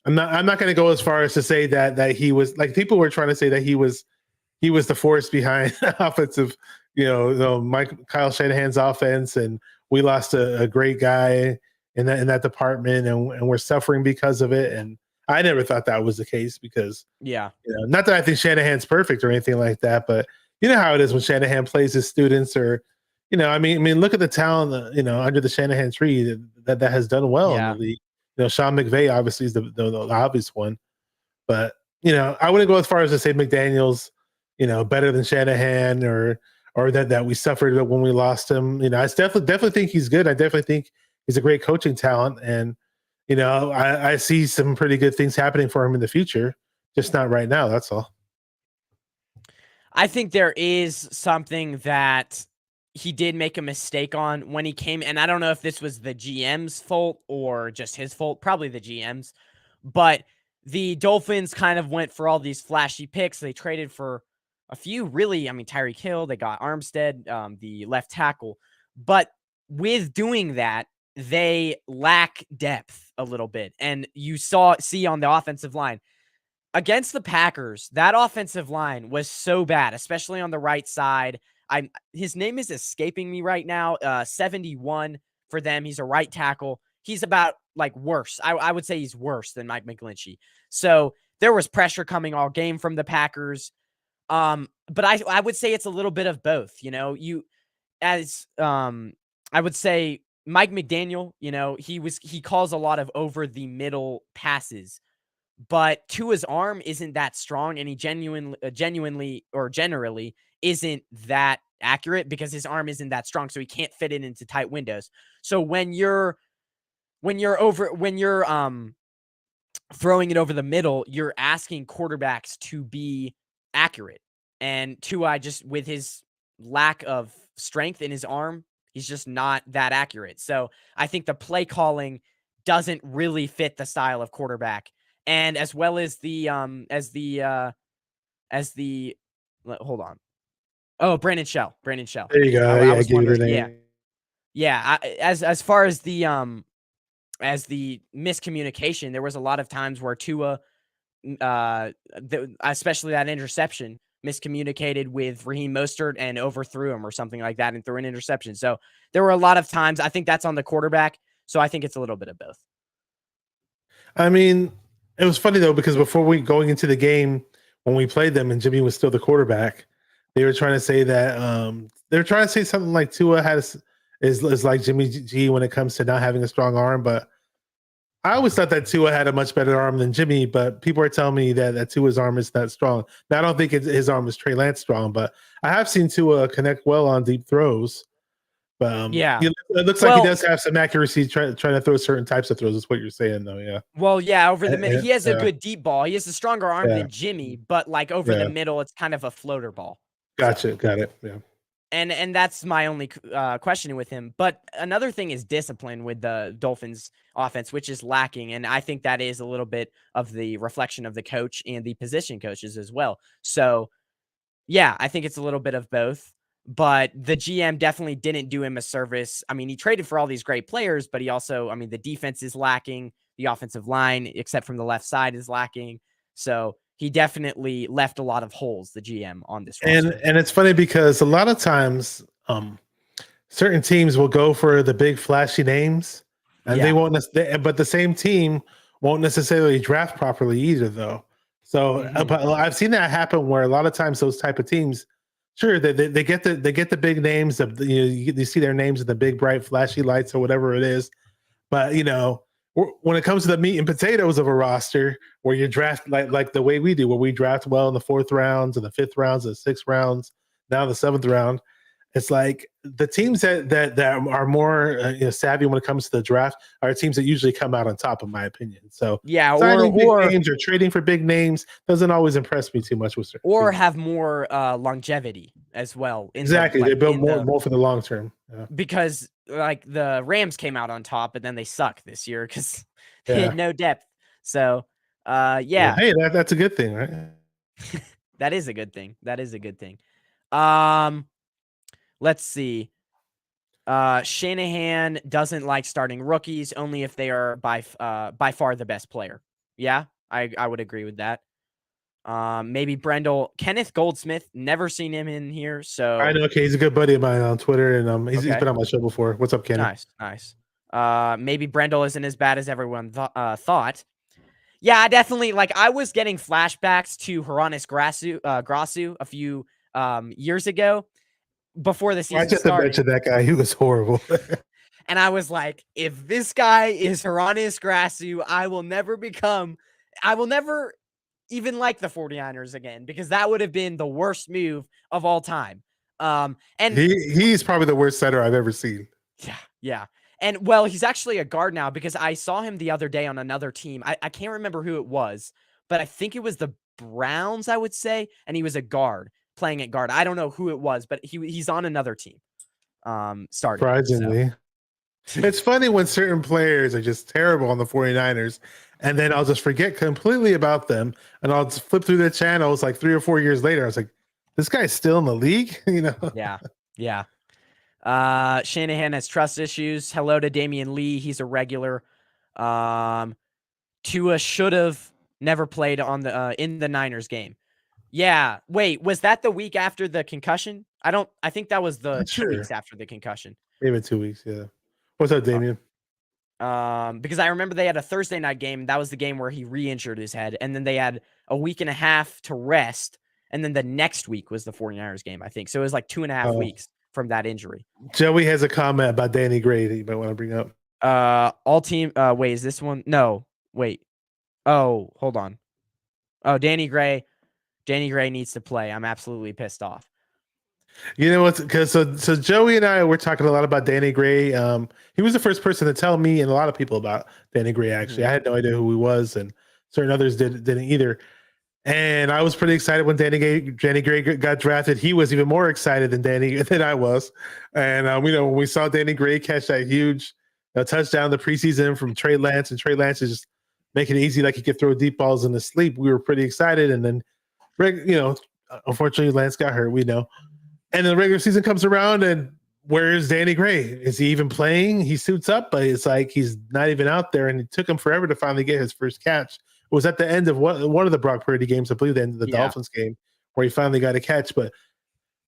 I'm not going to go as far as to say that he was, like, people were trying to say that he was the force behind offensive, Kyle Shanahan's offense, and we lost a great guy in that department, and we're suffering because of it. And I never thought that was the case because, not that I think Shanahan's perfect or anything like that, but you know how it is when Shanahan plays his students, or, I mean, look at the talent, under the Shanahan tree that has done well in the league. Sean McVay obviously is the obvious one, but I wouldn't go as far as to say McDaniel's, better than Shanahan or that we suffered when we lost him. I definitely think he's good. I definitely think he's a great coaching talent, and I see some pretty good things happening for him in the future, just not right now. That's all. I think there is something that he did make a mistake on when he came, and I don't know if this was the GM's fault or just his fault, probably the GM's, but the Dolphins kind of went for all these flashy picks. They traded for a few really, Tyreek Hill, they got Armstead, the left tackle, but with doing that, they lack depth a little bit, and you see on the offensive line, against the Packers, that offensive line was so bad, especially on the right side. His name is escaping me right now. 71 for them. He's a right tackle. He's about worse. I would say he's worse than Mike McGlinchey. So there was pressure coming all game from the Packers. But I would say it's a little bit of both. I would say Mike McDaniel, he calls a lot of over the middle passes, but Tua's arm isn't that strong, and he genuinely or generally isn't that accurate because his arm isn't that strong, so he can't fit it into tight windows. So when you're throwing it over the middle, you're asking quarterbacks to be accurate. And Tua, just with his lack of strength in his arm, he's just not that accurate. So I think the play calling doesn't really fit the style of quarterback. And as well as hold on. Oh, Brandon Shell. There you go. I was wondering, yeah. As far as the miscommunication, there was a lot of times where Tua, especially that interception, miscommunicated with Raheem Mostert and overthrew him or something like that and threw an interception. So there were a lot of times. I think that's on the quarterback. So I think it's a little bit of both. I mean, it was funny though, because before going into the game, when we played them and Jimmy was still the quarterback, they were trying to say that they were trying to say something like Tua is like Jimmy G when it comes to not having a strong arm. But I always thought that Tua had a much better arm than Jimmy, but people are telling me that Tua's arm is not strong. Now, I don't think his arm is Trey Lance strong, but I have seen Tua connect well on deep throws. But Yeah. it looks like he does have some accuracy trying to throw certain types of throws. Is what you're saying, though. Yeah. Well, yeah, over the middle, he has a Yeah. good deep ball. He has a stronger arm Yeah. than Jimmy, but like over the middle, it's kind of a floater ball. Gotcha. So. Got it. Yeah. And that's my only question with him. But another thing is discipline with the Dolphins offense, which is lacking. And I think that is a little bit of the reflection of the coach and the position coaches as well. So, yeah, I think it's a little bit of both. But the GM definitely didn't do him a service. I mean, he traded for all these great players, but he also, I mean, the defense is lacking. The offensive line, except from the left side, is lacking. So he definitely left a lot of holes, the GM, on this roster. And it's funny because a lot of times certain teams will go for the big flashy names, and they won't but the same team won't necessarily draft properly either, though. So but I've seen that happen where a lot of times those type of teams, sure, they get the big names of you see their names in the big bright flashy lights or whatever it is, but when it comes to the meat and potatoes of a roster where you draft like the way we do, where we draft well in the 4th rounds and the 5th rounds and the 6th rounds, now the 7th round, it's like the teams that are more savvy when it comes to the draft are teams that usually come out on top, in my opinion. So signing big names or trading for big names doesn't always impress me too much with certain teams. Have more longevity as well. Exactly, they build more for the long term. Yeah. Because like the Rams came out on top, and then they suck this year because they had no depth. So hey, that's a good thing, right? That is a good thing. Let's see. Shanahan doesn't like starting rookies, only if they are by far the best player. Yeah, I would agree with that. Maybe Kenneth Goldsmith, never seen him in here. So I know. Okay, he's a good buddy of mine on Twitter, and he's been on my show before. What's up, Kenny? Nice. Maybe Brendel isn't as bad as everyone thought. Yeah, I definitely I was getting flashbacks to Haranis Grasu a few years ago before the season started. I just mentioned that guy. He was horrible. And I was like, if this guy is Haranis Grasu, I will never even like the 49ers again, because that would have been the worst move of all time. And he's probably the worst center I've ever seen. Yeah. And well, he's actually a guard now, because I saw him the other day on another team. I can't remember who it was, but I think it was the Browns, I would say. And he was a guard playing at guard. I don't know who it was, but he's on another team. Starting. Surprisingly. So. It's funny when certain players are just terrible on the 49ers, and then I'll just forget completely about them, and I'll just flip through the channels like 3 or 4 years later. I was like, this guy's still in the league? Yeah. Shanahan has trust issues. Hello to Damian Lee. He's a regular. Tua should have never played on the in the Niners game. Yeah. Wait, was that the week after the concussion? I think that was the 2 weeks after the concussion. Maybe 2 weeks, yeah. What's up, Damian? Because I remember they had a Thursday night game. That was the game where he re-injured his head. And then they had a week and a half to rest. And then the next week was the 49ers game, I think. So it was like 2.5 weeks from that injury. Joey has a comment about Danny Gray that you might want to bring up. All team. Wait, is this one? No, wait. Oh, hold on. Oh, Danny Gray needs to play. I'm absolutely pissed off. You know what? Because so Joey and I were talking a lot about Danny Gray. He was the first person to tell me and a lot of people about Danny Gray. Actually, I had no idea who he was, and certain others didn't either. And I was pretty excited when Danny Gray got drafted. He was even more excited than I was. And when we saw Danny Gray catch that huge touchdown in the preseason from Trey Lance, and Trey Lance is just making it easy, like he could throw deep balls in his sleep, we were pretty excited. And then, unfortunately, Lance got hurt. We know. And the regular season comes around, and where's Danny Gray? Is he even playing? He suits up, but it's like he's not even out there. And it took him forever to finally get his first catch. It was at the end of one of the Brock Purdy games, I believe, the end of the Dolphins game, where he finally got a catch. But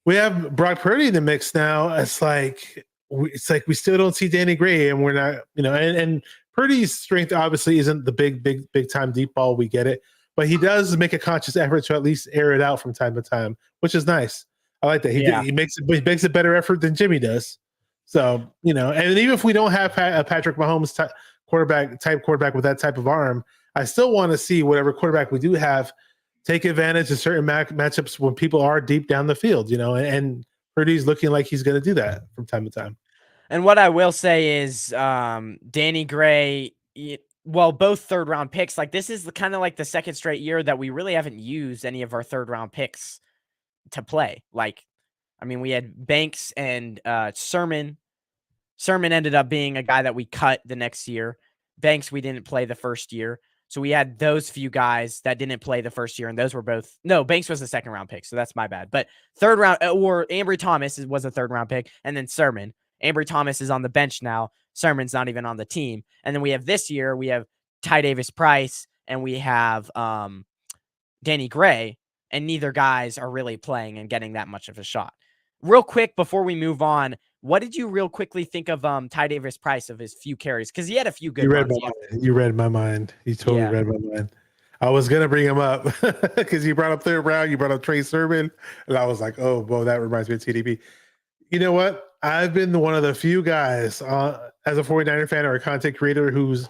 we have Brock Purdy in the mix now. It's like we still don't see Danny Gray, and we're not, and Purdy's strength obviously isn't the big time deep ball. We get it, but he does make a conscious effort to at least air it out from time to time, which is nice. I like that. He makes a better effort than Jimmy does. So, and even if we don't have Patrick Mahomes quarterback with that type of arm. I still want to see whatever quarterback we do have take advantage of certain matchups when people are deep down the field, and Purdy's looking like he's going to do that from time to time. And what I will say is Danny Gray, well, both third-round picks, like this is kind of like the second straight year that we really haven't used any of our third-round picks to play. Like, I mean, we had Banks and Sermon. Sermon ended up being a guy that we cut the next year. Banks, we didn't play the first year. So we had those few guys that didn't play the first year, and those were both... No, Banks was the second-round pick, so that's my bad. But third round, or Ambry Thomas was a third-round pick, and then Sermon. Ambry Thomas is on the bench now. Sermon's not even on the team. And then we have this year, we have Ty Davis Price, and we have Danny Gray, and neither guys are really playing and getting that much of a shot. Real quick, before we move on, what did you real quickly think of Ty Davis Price, of his few carries? Because he had a few good ones. You read my mind. You totally read my mind. I was going to bring him up because you brought up third round. You brought up Trey Sermon. And I was like, oh, boy, that reminds me of TDP. You know what? I've been one of the few guys as a 49er fan or a content creator who's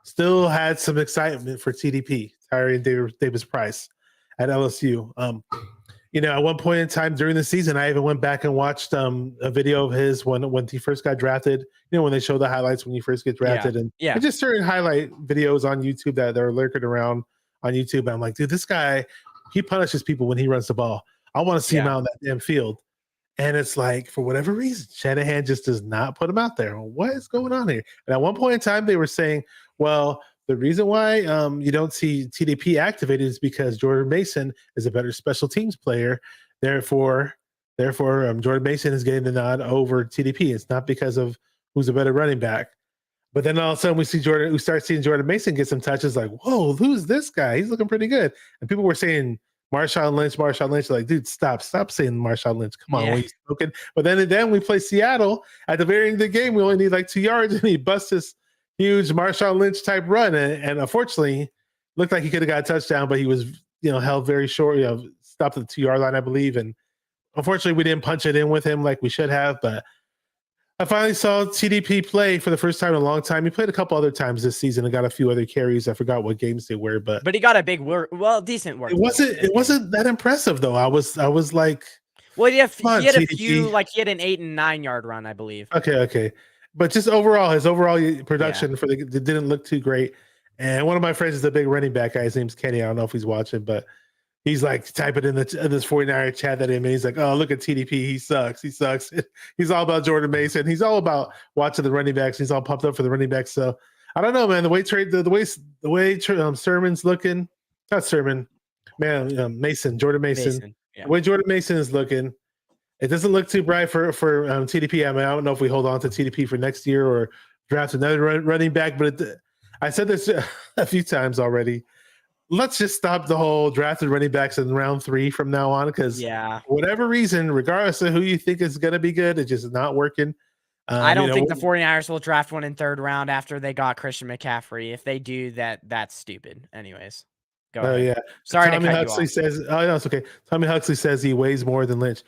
still had some excitement for TDP, Tyrion Davis Price at LSU. At one point in time during the season, I even went back and watched a video of his when he first got drafted. When they show the highlights when you first get drafted, and just certain highlight videos on YouTube that are lurking around on YouTube. I'm like, dude, this guy, he punishes people when he runs the ball. I want to see him out on that damn field. And it's like, for whatever reason, Shanahan just does not put him out there. What is going on here? And at one point in time, they were saying, well, the reason why you don't see TDP activated is because Jordan Mason is a better special teams player. Therefore, Jordan Mason is getting the nod over TDP. It's not because of who's a better running back. But then all of a sudden we start seeing Jordan Mason get some touches. Like, whoa, who's this guy? He's looking pretty good. And people were saying Marshawn Lynch. Like, dude, stop saying Marshawn Lynch. Come on, what are you smoking? But then we play Seattle at the very end of the game. We only need like 2 yards, and he busts this huge Marshawn Lynch type run, and unfortunately, looked like he could have got a touchdown, but he was held very short. Stopped at the 2 yard line, I believe, and unfortunately, we didn't punch it in with him like we should have. But I finally saw TDP play for the first time in a long time. He played a couple other times this season and got a few other carries. I forgot what games they were, but he got a big decent work. It wasn't that impressive though. I was like, well, he had a few, like he had an 8 and 9 yard run, I believe. Okay. But just his overall production it didn't look too great. And one of my friends is a big running back guy. His name's Kenny. I don't know if he's watching, but he's like typing in this 49er chat that him, and he's like, "Oh, look at TDP. He sucks. He's all about Jordan Mason. He's all about watching the running backs. He's all pumped up for the running backs." So I don't know, man. The way Sermon's looking, not Sermon, man, Jordan Mason. Yeah. The way Jordan Mason is looking. It doesn't look too bright for TDP. I mean, I don't know if we hold on to TDP for next year or draft another running back, but I said this a few times already. Let's just stop the whole drafted running backs in round 3 from now on, because for whatever reason, regardless of who you think is going to be good, it's just not working. I don't think the 49ers will draft one in third round after they got Christian McCaffrey. If they do, that's stupid. Anyways, go ahead. Yeah. Sorry Tommy to cut Huxley you off. says, "Oh no, it's okay." Tommy Huxley says he weighs more than Lynch.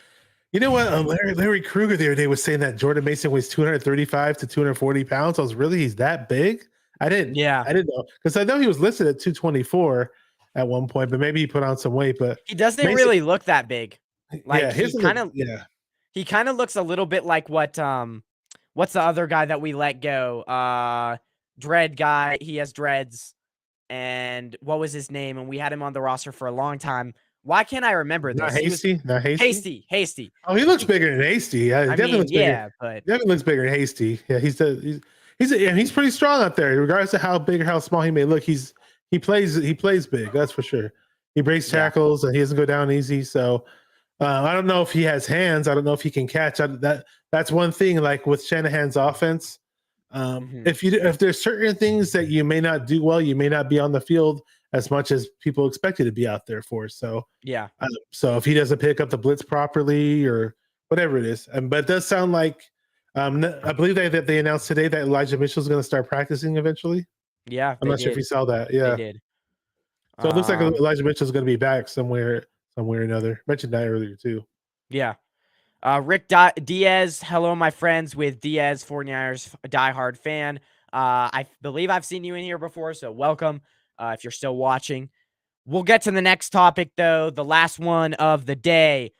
You know what? Larry Kruger the other day was saying that Jordan Mason weighs 235 to 240 pounds. He's that big? I didn't know, because I know he was listed at 224 at one point, but maybe he put on some weight. But he doesn't really look that big. Like he kind of looks a little bit like what's the other guy that we let go? Dread guy. He has dreads, and what was his name? And we had him on the roster for a long time. Why can't I remember this? Not Hasty. Hasty. Oh, he looks bigger than Hasty. Yeah, but definitely looks bigger than Hasty. Yeah, he's pretty strong out there, regardless of how big or how small he may look. He plays big, that's for sure. He breaks tackles and he doesn't go down easy. So I don't know if he has hands. I don't know if he can catch. That's one thing. Like with Shanahan's offense, if there's certain things that you may not do well, you may not be on the field as much as people expect you to be out there for. So so if he doesn't pick up the blitz properly or whatever it is, but it does sound like I believe that they announced today that Elijah Mitchell is going to start practicing eventually. Yeah, I'm not sure if you saw that. Yeah, they did. So it looks like Elijah Mitchell is going to be back somewhere or another. I mentioned that earlier too. Yeah. Rick Diaz, hello, my friends with Diaz, 49ers diehard fan. I believe I've seen you in here before, so welcome if you're still watching. We'll get to the next topic, though, the last one of the day.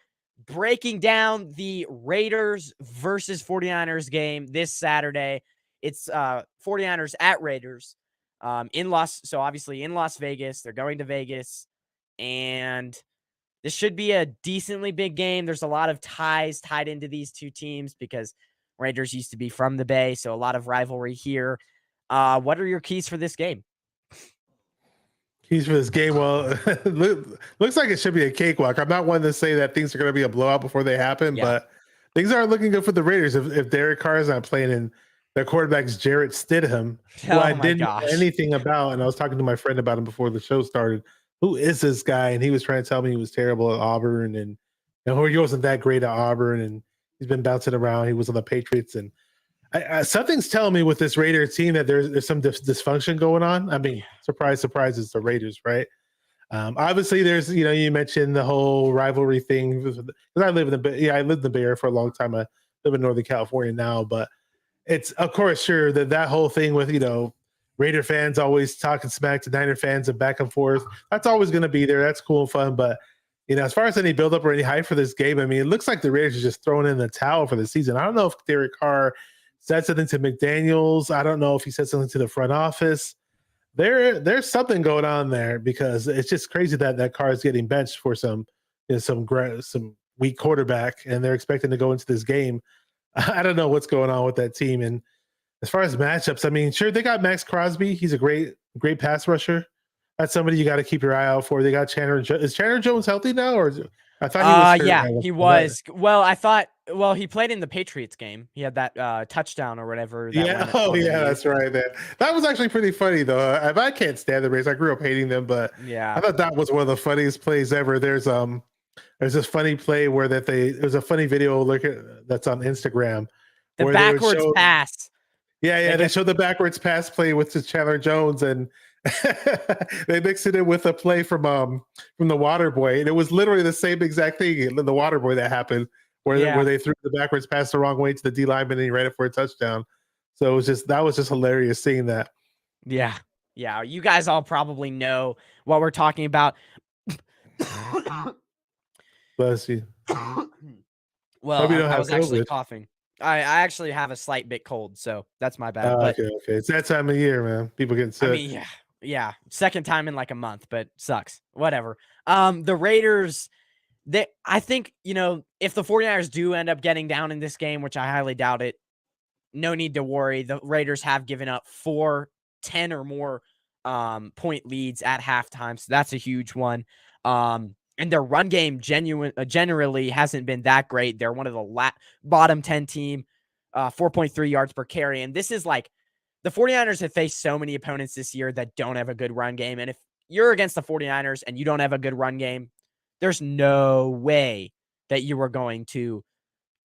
Breaking down the Raiders versus 49ers game this Saturday. It's 49ers at Raiders so obviously in Las Vegas. They're going to Vegas, and this should be a decently big game. There's a lot of ties tied into these two teams because Raiders used to be from the Bay, so a lot of rivalry here. What are your keys for this game? Keys for this game. Well, looks like it should be a cakewalk. I'm not one to say that things are going to be a blowout before they happen, but things aren't looking good for the Raiders. If Derek Carr is not playing and their quarterback's Jarrett Stidham, who I didn't know anything about, and I was talking to my friend about him before the show started. Who is this guy? And he was trying to tell me he was terrible at Auburn, and he wasn't that great at Auburn, and he's been bouncing around. He was on the Patriots, and something's telling me with this Raider team that there's some dysfunction going on. I mean, surprise, surprise, it's the Raiders, right? Obviously, there's you mentioned the whole rivalry thing. Because I live in I lived in the Bay Area for a long time. I live in Northern California now, but it's of course sure that whole thing with Raider fans always talking smack to Niner fans and back and forth. That's always going to be there. That's cool and fun, but as far as any buildup or any hype for this game, I mean, it looks like the Raiders are just throwing in the towel for the season. I don't know if Derek Carr said something to McDaniels. I don't know if he said something to the front office. There's something going on there because it's just crazy that Carr is getting benched for some weak quarterback, and they're expecting to go into this game. I don't know what's going on with that team. And as far as matchups, I mean, sure, they got Max Crosby. He's a great pass rusher. That's somebody you got to keep your eye out for. They got Chandler. Is Chandler Jones healthy now, or I thought he was? He was. Well, he played in the Patriots game. He had that touchdown or whatever. That's right. That was actually pretty funny, though. I can't stand the Raiders. I grew up hating them, but I thought that was one of the funniest plays ever. There's this funny play where there's a funny video that's on Instagram. The backwards pass. Yeah, they showed the backwards pass play with Chandler Jones, and they mixed it in with a play from the Water Boy, and it was literally the same exact thing in the Water Boy that happened, where they threw the backwards pass the wrong way to the D lineman and he ran it for a touchdown. So that was just hilarious seeing that. Yeah. You guys all probably know what we're talking about. Bless you. Well, I was actually coughing. I actually have a slight bit cold, so that's my bad. Okay. It's that time of year, man. People getting sick. I mean, yeah. Second time in like a month, but sucks. Whatever. The Raiders, I think, if the 49ers do end up getting down in this game, which I highly doubt it, no need to worry. The Raiders have given up 4, 10 or more point leads at halftime, so that's a huge one. And their run game generally hasn't been that great. They're one of the bottom 10 team, 4.3 yards per carry. And this is like the 49ers have faced so many opponents this year that don't have a good run game. And if you're against the 49ers and you don't have a good run game, there's no way that you are going to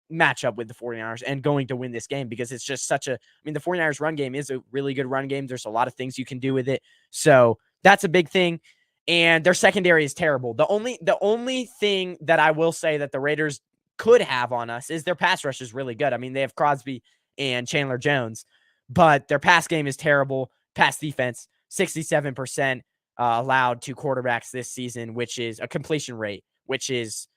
match up with the 49ers and going to win this game because it's just the 49ers run game is a really good run game. There's a lot of things you can do with it. So that's a big thing. And their secondary is terrible. The only thing that I will say that the Raiders could have on us is their pass rush is really good. I mean, they have Crosby and Chandler Jones, but their pass game is terrible. Pass defense, 67% allowed to quarterbacks this season, which is a completion rate, which is,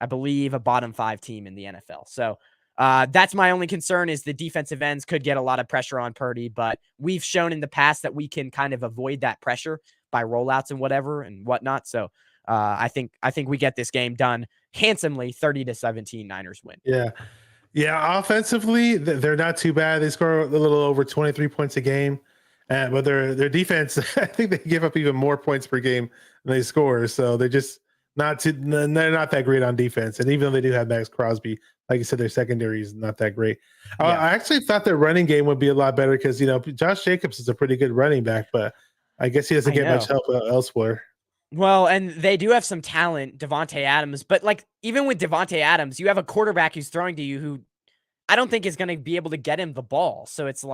I believe, a bottom 5 team in the NFL. So that's my only concern is the defensive ends could get a lot of pressure on Purdy, but we've shown in the past that we can kind of avoid that pressure by rollouts and whatnot. So I think we get this game done handsomely, 30-17 Niners win. Yeah. Offensively, they're not too bad. They score a little over 23 points a game, but their defense, I think they give up even more points per game than they score. So they're just they're not that great on defense. And even though they do have Max Crosby, like you said, their secondary is not that great. I actually thought their running game would be a lot better because Josh Jacobs is a pretty good running back, but I guess he doesn't get much help elsewhere. Well, and they do have some talent, Devontae Adams. But, even with Devontae Adams, you have a quarterback who's throwing to you who I don't think is going to be able to get him the ball. So it's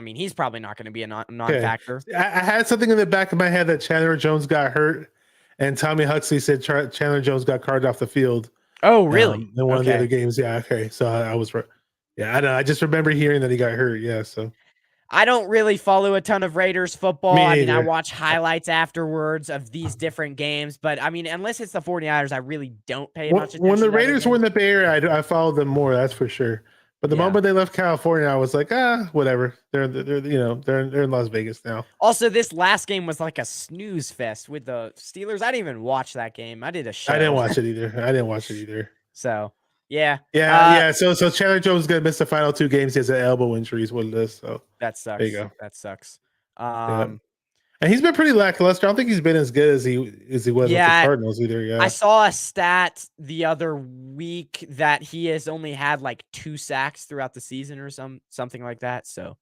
he's probably not going to be a non-factor. Okay. I had something in the back of my head that Chandler Jones got hurt, and Tommy Huxley said Chandler Jones got carted off the field. Oh, really? In one of the other games. Yeah, okay. So I was right. Yeah, I know. I just remember hearing that he got hurt. Yeah, so. I don't really follow a ton of Raiders football. Me I mean, I neither. watch highlights afterwards of these different games, but I mean, unless it's the 49ers, I really don't pay much When attention the to other Raiders were in games. the Bay Area, I followed them more. That's for sure. But the Yeah. moment they left California, I was like, whatever. They're in Las Vegas now. Also, this last game was like a snooze fest with the Steelers. I didn't even watch that game. I did a show. I didn't watch it either. So, yeah. Yeah. So Chandler Jones is gonna miss the final 2 games. He has an elbow injury, is what it is. So that sucks. there you go. That sucks. Yeah. And he's been pretty lackluster. I don't think he's been as good as he was with the Cardinals either. Yeah. I saw a stat the other week that he has only had like 2 sacks throughout the season or something like that. So,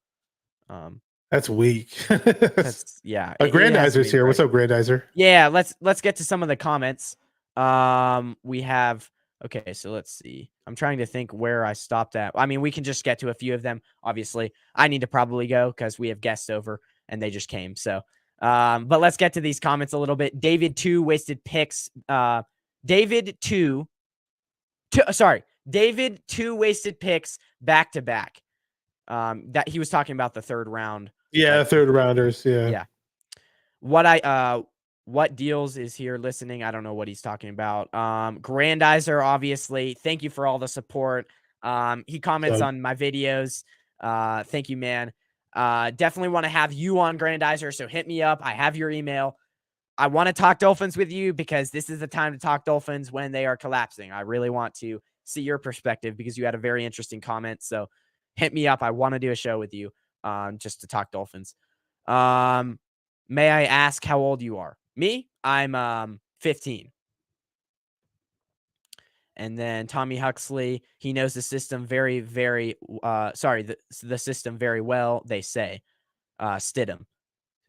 that's weak. that's Grandizer's here. What's up, Grandizer? Yeah, let's get to some of the comments. We have okay, so let's see. I'm trying to think where I stopped at. I mean, we can just get to a few of them. Obviously, I need to probably go because we have guests over and they just came. So, but let's get to these comments a little bit. David 2 wasted picks. David 2 wasted picks back to back. That he was talking about the 3rd round. Yeah, third rounders. Yeah. What deals is here listening? I don't know what he's talking about. Grandizer, obviously. Thank you for all the support. He comments on my videos. Thank you, man. Definitely want to have you on, Grandizer. So hit me up. I have your email. I want to talk Dolphins with you because this is the time to talk Dolphins when they are collapsing. I really want to see your perspective because you had a very interesting comment. So hit me up. I want to do a show with you just to talk Dolphins. May I ask how old you are? Me? I'm 15. And then Tommy Huxley, he knows the system very, very the system very well, they say. Stidham.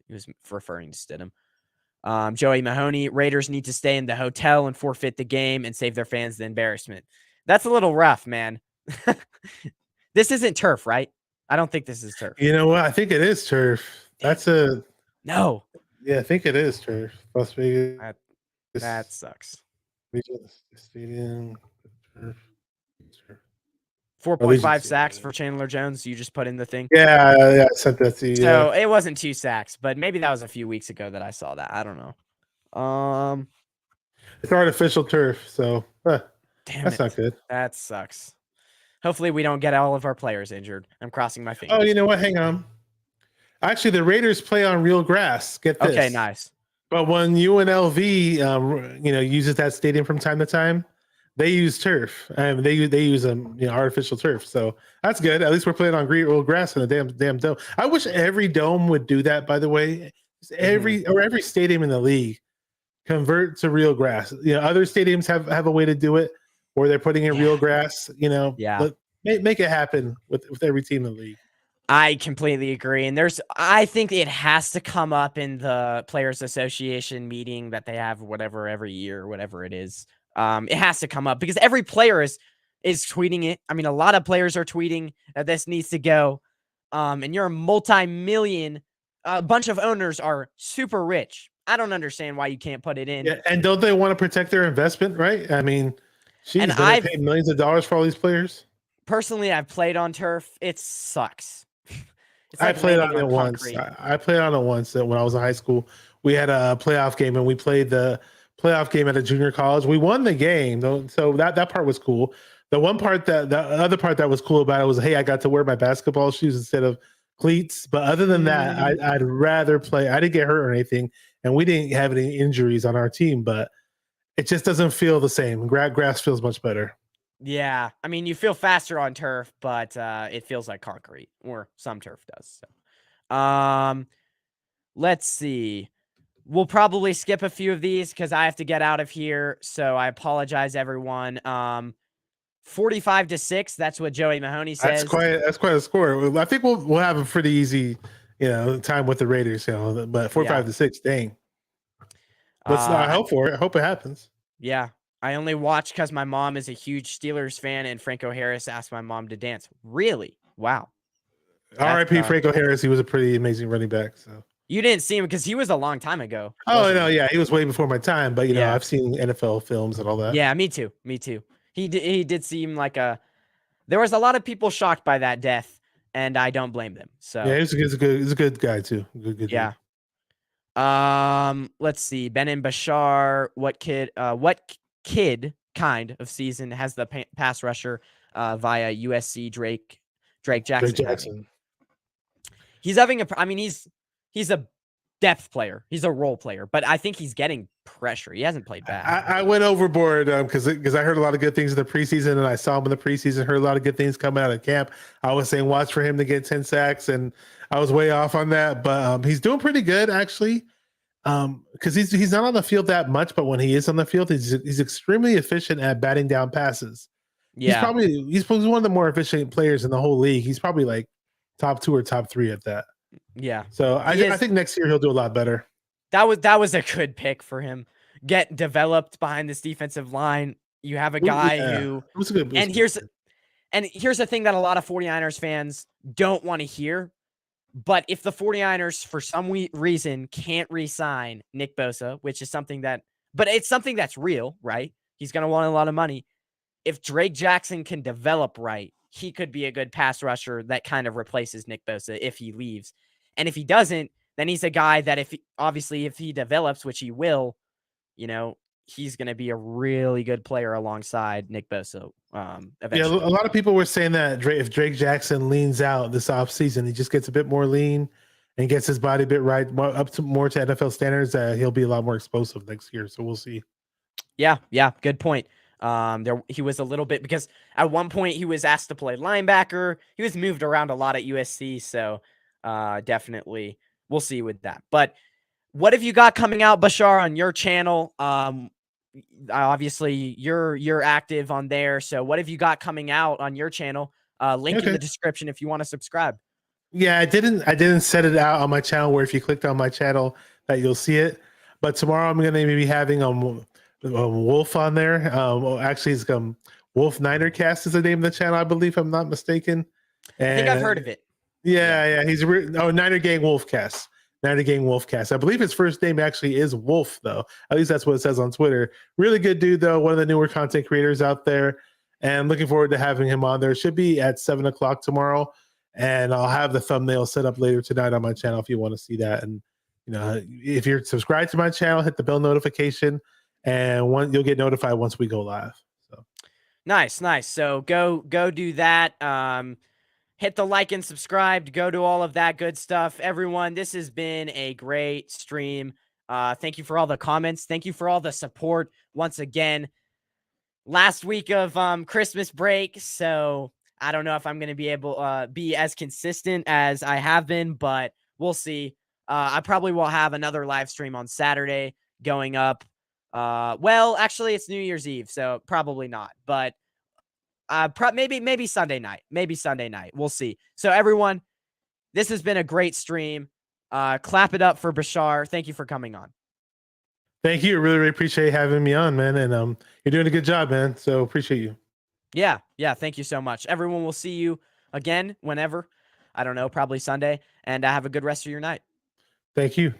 He was referring to Stidham. Joey Mahoney, Raiders need to stay in the hotel and forfeit the game and save their fans the embarrassment. That's a little rough, man. This isn't turf, right? I don't think this is turf. You know what? I think it is turf. That's a no. Yeah, I think it is turf. Las Vegas. That sucks. Stadium. 4.5 sacks for Chandler Jones. You just put in the thing. Yeah, I sent that to you. So it wasn't 2 sacks, but maybe that was a few weeks ago that I saw that. I don't know. It's artificial turf, so that's not good. That sucks. Hopefully we don't get all of our players injured. I'm crossing my fingers. Oh, you know what? Hang on. Actually, the Raiders play on real grass. Get this. Okay, nice. But when UNLV, uses that stadium from time to time, they use turf. They use artificial turf. So that's good. At least we're playing on real grass in a damn dome. I wish every dome would do that. By the way, every stadium in the league convert to real grass. Other stadiums have a way to do it where they're putting in real grass. Make it happen with every team in the league. I completely agree. And I think it has to come up in the Players Association meeting that they have, every year, whatever it is. It has to come up because every player is tweeting it. I mean, a lot of players are tweeting that this needs to go. And you're a multi-million, a bunch of owners are super rich. I don't understand why you can't put it in. Yeah, and don't they want to protect their investment, right? I mean, I've paid millions of dollars for all these players. Personally, I've played on turf. It sucks. I played on it once. I played on it once when I was in high school. We had a playoff game, and we played the playoff game at a junior college. We won the game, though, so that part was cool. The other part that was cool about it was, hey, I got to wear my basketball shoes instead of cleats. But other than that, I'd rather play. I didn't get hurt or anything, and we didn't have any injuries on our team. But it just doesn't feel the same. Grass feels much better. Yeah, I mean, you feel faster on turf, but it feels like concrete, or some turf does. So, let's see. We'll probably skip a few of these because I have to get out of here. So I apologize, everyone. 45-6. That's what Joey Mahoney says. That's quite a score. I think we'll have a pretty easy, time with the Raiders. But 45-6. Dang. Let's not hope for it. I hope it happens. Yeah. I only watch because my mom is a huge Steelers fan, and Franco Harris asked my mom to dance. Really? Wow. R.I.P. Franco Harris. He was a pretty amazing running back. So you didn't see him because he was a long time ago. Oh no, yeah, he was way before my time. But I've seen NFL films and all that. Yeah, me too. He did seem like there was a lot of people shocked by that death, and I don't blame them. So yeah, he's a good guy too. Good dude. yeah. Let's see. Ben and Bashar. What kid kind of season has the pass rusher via USC Drake Jackson? Drake Jackson. He's having I mean, he's a depth player. He's a role player, but I think he's getting pressure. He hasn't played bad. I went overboard because I heard a lot of good things in the preseason, and I saw him in the preseason. Heard a lot of good things coming out of camp. I was saying watch for him to get 10 sacks, and I was way off on that. But he's doing pretty good actually, because he's not on the field that much, but when he is on the field, he's extremely efficient at batting down passes. Yeah, he's one of the more efficient players in the whole league. He's probably like top 2 or top 3 at that. Yeah. So I think next year he'll do a lot better. That was a good pick for him. Get developed behind this defensive line. You have a guy who it was a good. And here's the thing that a lot of 49ers fans don't want to hear. But if the 49ers, for some reason, can't re-sign Nick Bosa, which is something but it's something that's real, right? He's going to want a lot of money. If Drake Jackson can develop right, he could be a good pass rusher that kind of replaces Nick Bosa if he leaves. And if he doesn't, then he's a guy that if he develops, which he will, he's going to be a really good player alongside Nick Bosa. Eventually. Yeah, a lot of people were saying that if Drake Jackson leans out this offseason, he just gets a bit more lean and gets his body a bit right, up to more to NFL standards, he'll be a lot more explosive next year. So we'll see. Yeah, good point. He was a little bit, because at one point he was asked to play linebacker. He was moved around a lot at USC, so definitely we'll see with that. But what have you got coming out, Bashar, on your channel? Obviously you're active on there, so what have you got coming out on your channel? Link in the description if you want to subscribe. Yeah, I didn't set it out on my channel where if you clicked on my channel that you'll see it. But tomorrow I'm going to be having Wolf on there. Actually, it's Wolf Niner Cast is the name of the channel, I believe, if I'm not mistaken. And I think I've heard of it. Yeah. He's Niner Gang Wolf Cast. Niner Gang Wolf Cast. I believe his first name actually is Wolf, though. At least that's what it says on Twitter. Really good dude, though. One of the newer content creators out there. And looking forward to having him on there. It should be at 7:00 tomorrow. And I'll have the thumbnail set up later tonight on my channel if you want to see that. And if you're subscribed to my channel, hit the bell notification, and you'll get notified once we go live. So nice. So go do that. Hit the like and subscribe. Go do all of that good stuff. Everyone, this has been a great stream. Thank you for all the comments. Thank you for all the support once again. Last week of Christmas break, so I don't know if I'm going to be able be as consistent as I have been, but we'll see. I probably will have another live stream on Saturday going up. Well, actually, it's New Year's Eve, so probably not. But maybe Sunday night. Maybe Sunday night. We'll see. So everyone, this has been a great stream. Clap it up for Bashar. Thank you for coming on. Thank you. Really, really appreciate having me on, man. And you're doing a good job, man. So appreciate you. Yeah. Thank you so much. Everyone, will see you again whenever. I don't know, probably Sunday. And have a good rest of your night. Thank you.